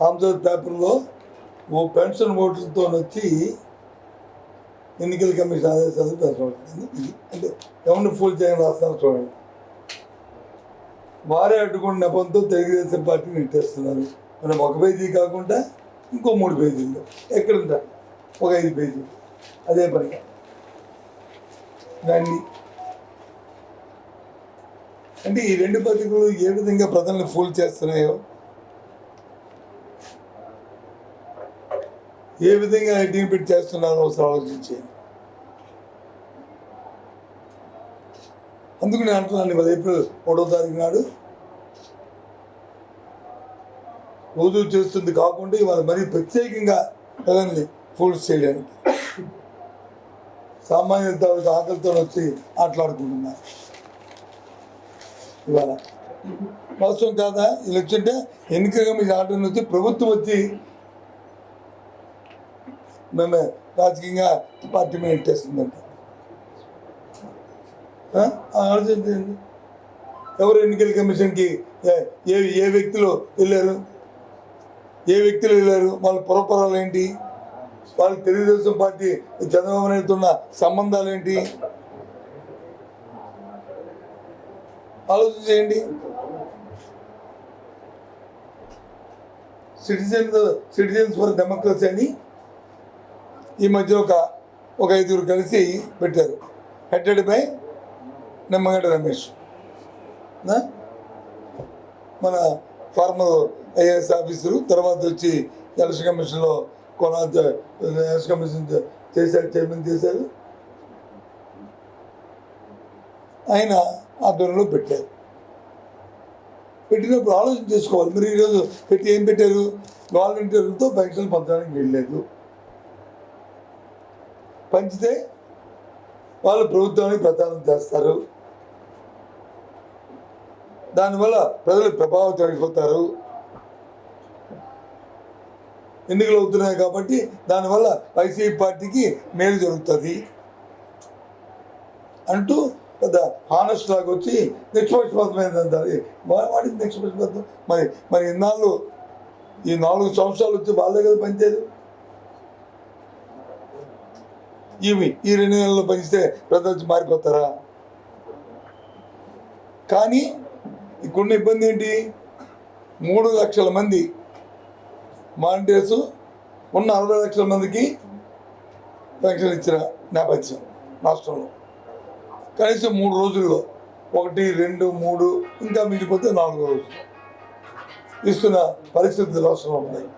ఆంధ్రజ్యోతి పేపర్లో ఓ పెన్షన్ ఓట్లతో వచ్చి ఎన్నికల కమిషన్ ఆదేశాలు పెంచబడుతుంది. అంటే ఎవరిని ఫుల్ చేయని రాస్తున్నారు చూడండి. వారే అడ్డుకున్న నెపంతో తెలుగుదేశం పార్టీని నెట్టేస్తున్నారు. మనం ఒక పేజీ కాకుండా ఇంకో 3 పేజీలు ఎక్కడుంటారు, ఒక 5 పేజీలు అదే పనిగా దాన్ని. అంటే ఈ 2 పత్రికలు ఏ విధంగా ప్రజల్ని ఫూల్ చేస్తున్నాయో, ఏ విధంగా ఐటీని పెట్టి చేస్తున్నారో ఒకసారి ఆలోచించేయండి. అందుకు నేను అంటున్నాను, ఇవాళ ఏప్రిల్ 3వ తారీఖు నాడు రోజు చేస్తుంది కాకుండా ఇవాళ మరీ ప్రత్యేకంగా ప్రజల్ని ఫూల్స్ చేయడానికి సామాన్య తాలూకు ఆకలితో వచ్చి ఆటలాడుకుంటున్నారు. ఇవాళ వాస్తవం కాదా? వీళ్ళు వచ్చింటే ఎన్నికగా మీకు ఆటలు వచ్చి ప్రభుత్వం వచ్చి మేము రాజకీయంగా పార్టీ మీద ఇట్టేస్తుందంట. ఆలోచించండి, ఎవరు ఎన్నికల కమిషన్కి ఏ వ్యక్తులు వెళ్ళారు, వాళ్ళ పురపరాలు ఏంటి, వాళ్ళకి తెలుగుదేశం పార్టీ చంద్రబాబు నాయుడుతో ఉన్న సంబంధాలు ఏంటి ఆలోచన చేయండి. సిటిజన్స్ ఫర్ డెమోక్రసీ అని ఈ మధ్య ఒక 5 కలిసి పెట్టారు, హెడెడ్ బై నిమ్మగడ్డ రమేష్, మన ఫార్మర్ ఐఏఎస్ ఆఫీసరు, తర్వాత వచ్చి ఎలక్షన్ కమిషన్లో ఎలక్షన్ కమిషన్ చేశారు, చైర్మన్ చేశారు. ఆయన ఆధ్వర్యంలో పెట్టారు. పెట్టినప్పుడు ఆలోచన చేసుకోవాలి. మీరు ఈరోజు ఏం పెట్టారు, వాలంటీర్లతో పెన్షన్లు పంచడానికి వెళ్ళలేదు. పంచితే వాళ్ళు ప్రభుత్వానికి ప్రచారం చేస్తారు, దానివల్ల ప్రజలు ప్రభావితం అయిపోతారు. ఎన్నికలు అవుతున్నాయి కాబట్టి దానివల్ల వైసీపీ పార్టీకి మేలు జరుగుతుంది అంటూ పెద్ద హానెస్ట్ లాగా వచ్చి నిష్పక్షపాతమైందంటారు. వాడికి నిష్పక్షపాతం. మరి ఇన్నాళ్ళు ఈ 4 సంవత్సరాలు వచ్చి వాళ్ళ దగ్గర పనిచేయదు. ఈ 2 నెలల్లో పనిస్తే ప్రజలు వచ్చి మారిపోతారా? కానీ ఇక్కడున్న ఇబ్బంది ఏంటి, 3 లక్షల మంది వాలంటీర్స్ ఉన్న 60 లక్షల మందికి పెన్షన్ ఇచ్చిన నేపథ్యం రాష్ట్రంలో. కనీసం 3 రోజుల్లో 1, 2, 3 ఇంకా మిగిలిపోతే 4 రోజులు ఇస్తున్న పరిస్థితులు రాష్ట్రంలో ఉన్నాయి.